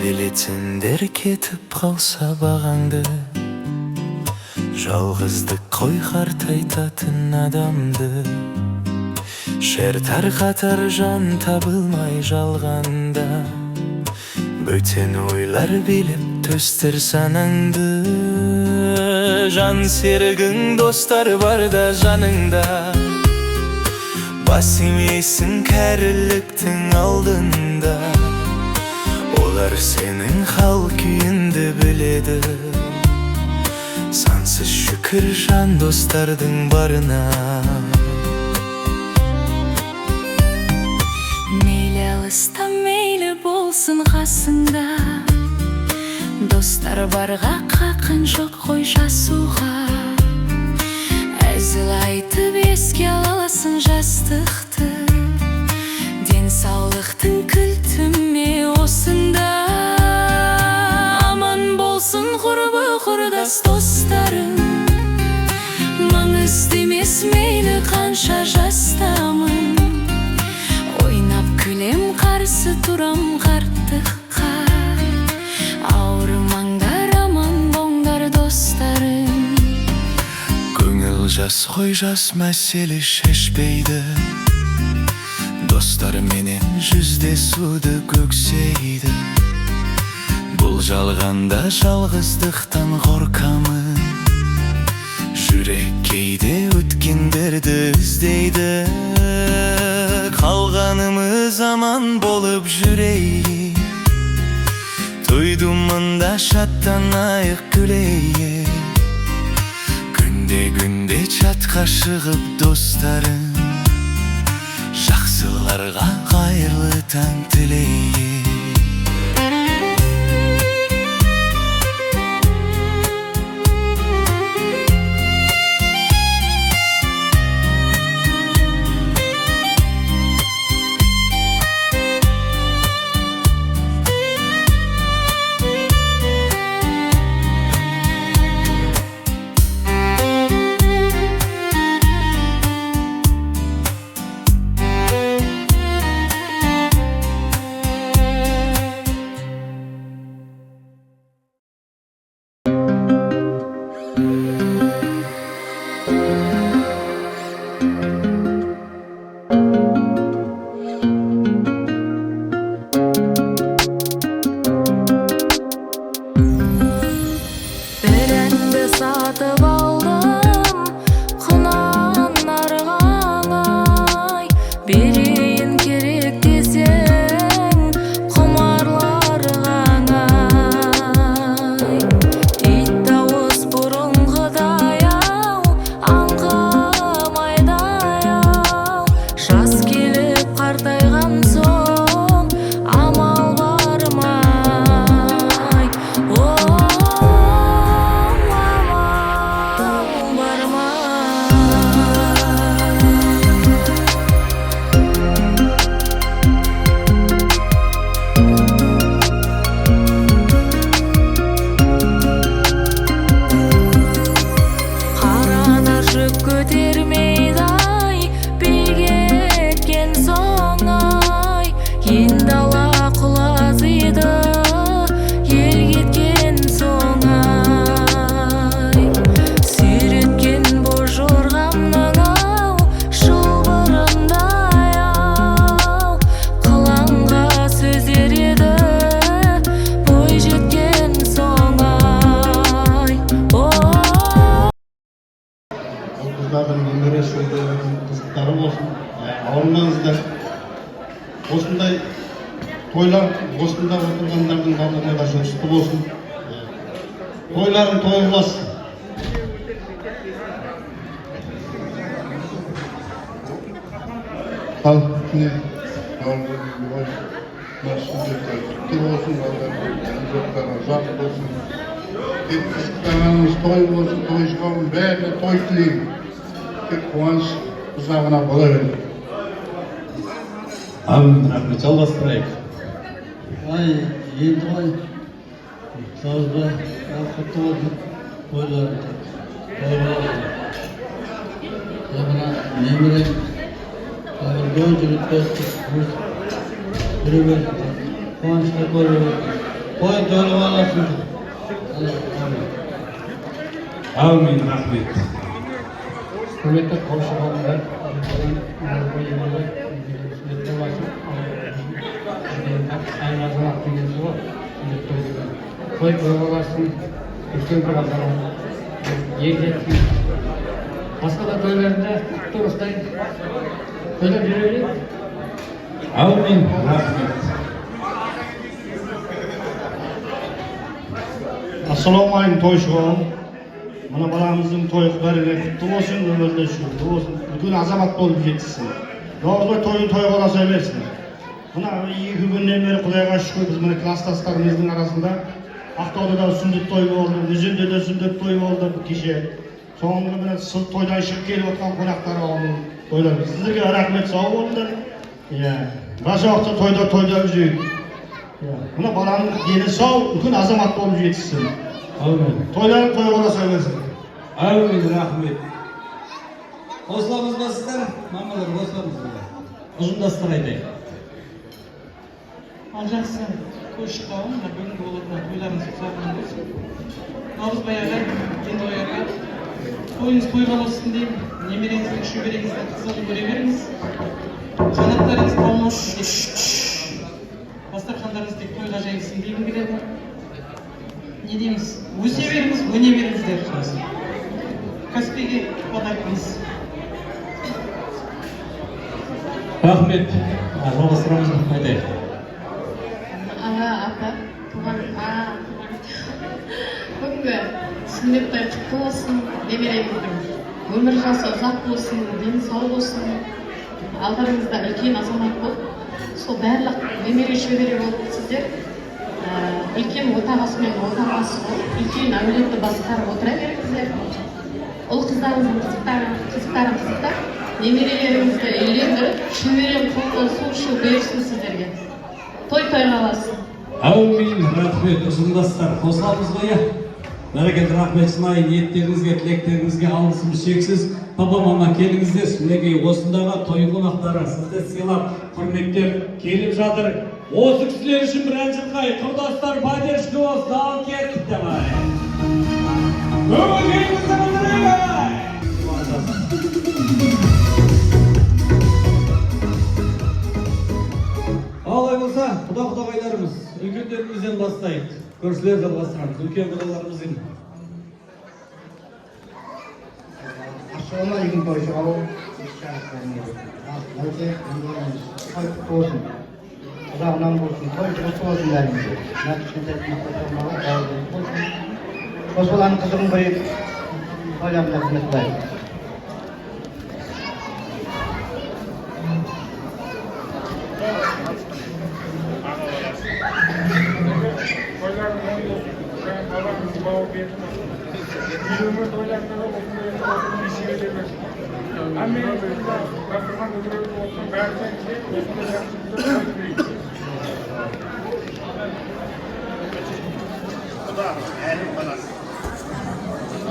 Билетиндер кетип калса багаңды, жалгыздык кой картайтатын адамды. Шер таркатар жан табылмай жалганда, бөтен ойлар билеп төстөр санаңды. Жан серигиң достар барда жаныңда, бас иймейсиң кәріліктің алдында. Олар сенің хал күйінді біледі. Сансыз шүкір жан достардың барына. Мейлі алыста, мейлі болсын қасыңда, достар барға қақын жоқ қой жасуға. Әзіл айтып еске аласың жастықты, денсаулықтың кілтіме осында. Аман болсын құрбы құрдас достарың, маңызды емес мейлі қанша жастамын. Ойнап күлем, қарсы тұрам қарттыққа. Ауырмаңдар, аман болыңдар достарым. Көңіл жас қой, жас мәселе шешпейді. Достар менен жүздесуді көксейді. Бұл жалғанда жалғыздықтан қорқамын. Жүрек кейде өткендерді іздейді. Қалғанымыз аман болып жүрейік, тойдумында шаттанайық күлейік. Күнде чатқа шығып достарым, жақсыларға қайырлы таң тілейік. Сатып алдым құнан нарғаңай, берейін керек десең құмарларғаңай. Ит дауыс бұрынғыдай-ау, аңқымайдай-ау, жас келіп қартайған соң амал бармай. Көтермейді-ай, белге еткен соң-ай, енді ала құлазиды, ел кеткен соң-ай. Сүйреткен боз жорғамның-ау, шылбырындай-ау, қылаңға сөздер еді, бой жеткен соң-ай. Қыздардың немересі қызықтары болсын, ауырмаңыздар. Осындай тойлар, осында отырғандардың барлығына да жұғысты болсын. Тойларын той қыласың. Халықтың қызықтарыңыз той болсын, тойшығауын бәріне той тілеймін. Тек қуаныш ұзағына бола береді. Рахмет, жалғастырайық. Енді ғой, сазға құтты болсын, тойлар Мына немерем жүріп жүре берді. Қуанышқа көріп той тойлап аласың. Amin, rahmet. Құрметті қосылғандар, сайын азамат деген сол той тойласын, үлкен бір азамат ел жетсін. Басқа да тойларында құтты осылай тойлап жүре берейік. Amin, rahmet. Assalomu to'yshig'im. Mana bolamizning to'yi qudariga qutti bo'lsin, umrda shukrli bo'lsin. Bugun azamat bo'lib yetsin. Yolg'iz to'yini to'y qilasa bersin. Buna 2 kundan beri Xudoga shukr biz mana klassdoshlarimizning arasida Aqto'da sünnet to'yi bo'ldi, Üzündədə sünnet to'yi bo'ldi bu kecha. So'nggi bilan siz to'ydan chiqib kelayotgan qo'noqlar oldi. To'ylar sizlarga rahmat sog' bo'linglar. Ya, Rajoqcha to'yda üzük. Buna bolamning dini sog', bugun azamat bo'lib yetsin. Amin. To'ylar to'y qilasa bersin. Amin, rahmet. Қосыламыз ба сіздер? Мамалар, қосыламыз ба? Ұжымдастыр айтайық. Жақсы, көшіп қалың, бүгінгі болатын тойларыңыз құтсағын болсын. Наурыз баяғы, енді ояға, тойыңыз тойға болсын деймін, немереңіздің шөбереңіздің қызығын көре беріңіз. Қанаттарыңыз болмаш, дастархандарыңыз тек тойға жайылсын деймін келеді. Не дейміз? Өсе беріңіз, өне беріңіздер. Каспиге подаркыңыз. Rahmet. Жалғастырамыз ба? Айтайық. Апа, бүгінгі сүндет той құтты болсын, немереңіздің өмір жасы ұзақ болсын, дені сау болсын, алдарыңызда үлкен азамат болып, сол барлық немере шөбере болып сіздер үлкен отағасы мен отағасы болып, үлкен әулетті басқарып отыра беріңіздер. Ұл қыздарыңыздың қызықтарын қызықтап, немерелеріңізді үйлендіріп, шөберем қол су ішу бұйырсын сіздерге. Той қаласын. Amin, rahmet. Ұжымдастар, қосыламыз ба я? Бәрекелді рахмет шынайы ниеттеріңізге, тілектеріңізге алғысымыз шексіз. Папа, мама, келіңіздер, мінекей осындағы той қонақтары сізді сыйлап, құрметтеп келіп жатыр. Осы кісілер үшін бір ән шырқай, құрдастар поддержка болсын, ал кеттік демай. Көңіліңізді білдірейік! Алай болса, құда-құдағайларымыз, үлкендерімізден бастайық. Көршілер жалғастырамыз, үлкен құдаларымыздың. Assalamualaikum to'yshig'im. To'y qutti bo'lsin. Xudodan bo'lsin, to'y qutti bo'lsin deringizga. Qo'shbolamning qizig'ini qo'yib, to'ylarni xizmat qilaylik.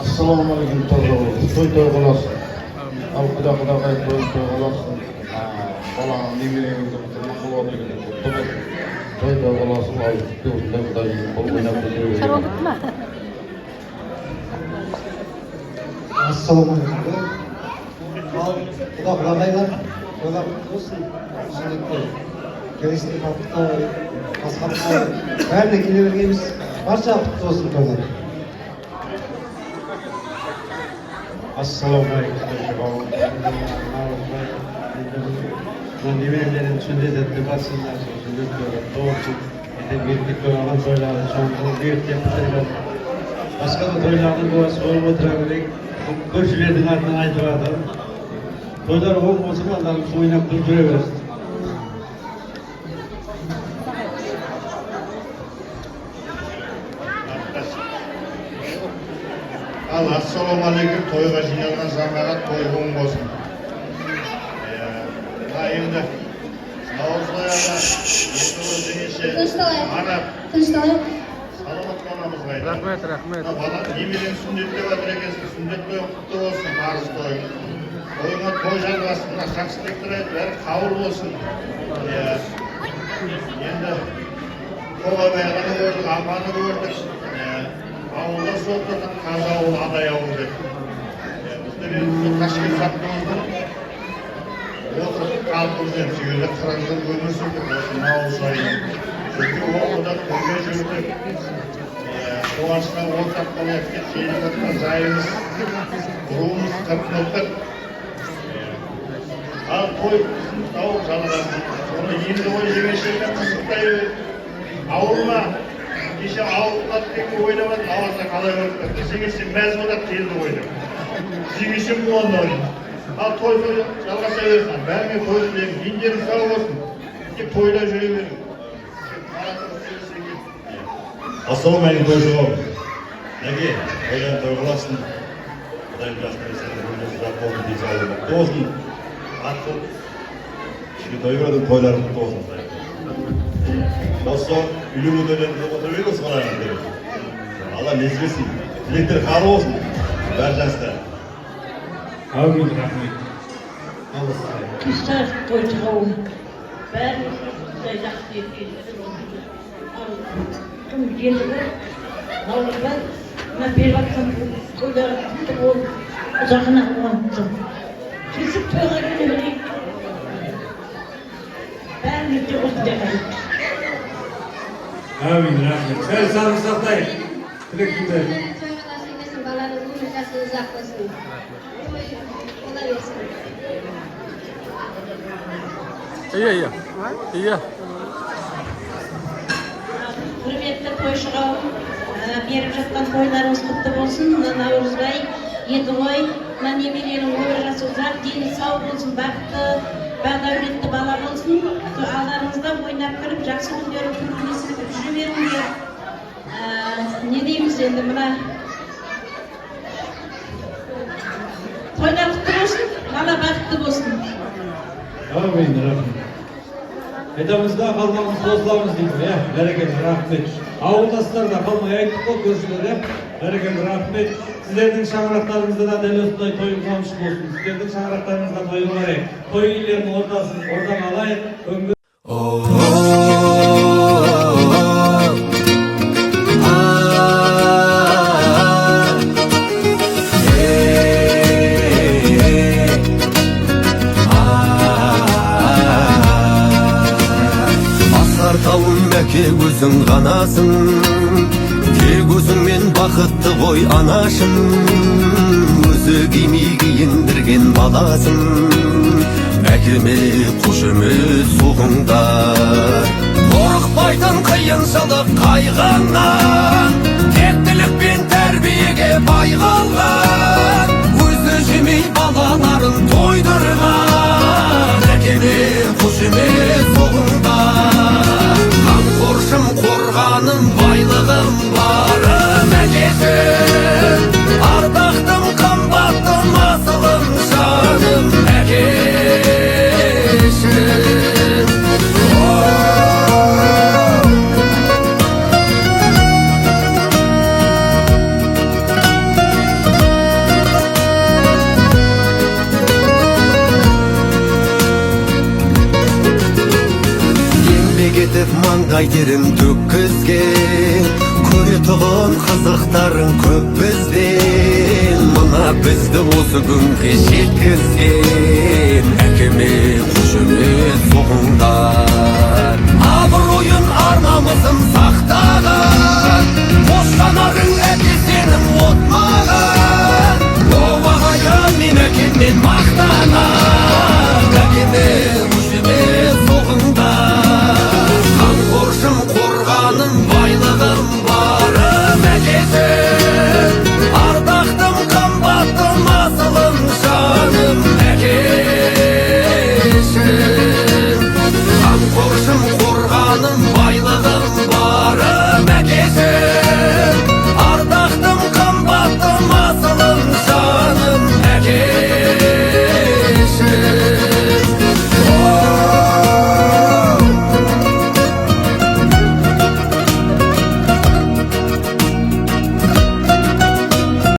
Assalomualaikum to'y qilasiz. Al xudoga to'y qilasiz. Bolam nemirangizga maqulot bergan. To'y qilasiz. Al xudoga o'ynab o'tiraverasiz. Assalomualaikum. Xudoqo'ylar, to'ylab bo'lsin. Shunday kelishdi hafta, qasqab bәріне келе бергенбіз. Барша құтты болсын тойлар. Assalamualaikum. Немерелерін сүндет етті басындар, сүндет тоғытып, birlik to'ylagan to'ylarni cho'nqilib berib qo'yiladi. Boshqa da to'ylarni bo'lsa bo'lib o'tiraverdik. Ko'rchilarning atidan aytib to'ylar bo'lmasa ularni o'ynab turaversin. Assalomualaikum. To'yga jinoyat jamoat to'y bo'lsin. Endi Rahmet. Bana yemeğin sünnetli ve direkesi sünnetli kutlu olsun Paris toyu. Oyuna toy jalgasında şaksızlık ver, kavur olsun. Endi Kolaybayağını gördük, Amman'ı gördük. Avulda soğukta Kaz avul, Aday avul dedi. Bizde bir taşkil sattığımızda oturup kalkımız hepsi yüzde kırıngın görürsün ki ne olsaydı. Çünkü o da köyde yürüdük. O aslında ortak kalıptı, şeyini katına zayıfız. Ruhumuz kapınıktık. Al koy, tavuk salırsın. Sonra yeni de o yemeği şeyden kısıtlayı avulma. İşte avuklat peki oynamadı, ağızda kalayverdi. Sizin için mezmudat değildi oynadı. Sizin için bu anda oynadı. Al toy çalgasa versen, ben mi toy diyeyim, incerim sağ olsun. Ki toyla şöyle verin. Assalomu alaykum to'ychilar. Nega to'ydan to'y qilasizmi? Xudoy bilsin, o'zingiz rahmat deysiz. To'g'ri. Hatto shu to'ylardan to'ylar qutlu olsun. Bo'lsa, uyli to'ylarga o'tiraveramiz qaranglar. Allah nezgisi, tileklar qabul olsun. Barchasida. Amin, rahmet. Kışlar toyçağım. Ben sayacak diye tüm geldiler. Ağırlar. Ben bir baktım. Toylara gittim. O uzakına konuştum. Kesip toylara gidelim. Ben gittim o sıcakayım. Amin, rahmet. Sen sarımsaktayım. Dilek güzel. Balanızın ülkesi uzaklaşsın. Kolay gelsin. İyi. Hürmetli toyşuğum, berip жатқан toylarınız kutlu olsun. Navruzbay, Yedigoy, немеренің өмір жасы ұзақ, дені сау болсын, бақытты, бағдәулетті бала болсын. Алдарыңызда ойнап кіріп, жақсы күндері көңілсіз жүре беріңдер. Не дейміз енді мына toylar kutlu olsun, bala bақытты болсын. Amin, rahmet. Edamızda kalmamız, bozlamız deyip ya. Bereket, rahmet. Avudasılar da kalmaya ayttık o görüşlere. Bereket, rahmet. Sizlerдің шаңырақтарыңызда да дәл осындай тойын қуаныш болсын. Sizlerдің шаңырақтарыңызға тойын барайық. Той үйлерінің ортасын ордан алайық. Асар тауым мәке өзің ғанасың, тек өзіңмен бақытты ғой анашым. Өзі кимей киіндірген баласың, мәкеме қошемет соғыңдар. Қорықпайтын қиыншылық қайғаңнан, тектілік пен тәрбиеге бай қалған. Өзі жемей балаларын тойдырған, мәкеме қошемет соғыңдар. Қамқоршым қорғаным байлығым барым әкешім, ардақтым қымбаттым асылым жаным әкешім. Кетіп маңдай терін төккізген, көретұғын қызықтарын көп бізден. Мына бізді осы күнге жеткізген, әкеме қошемет соғыңдар. Абыройын арнамызым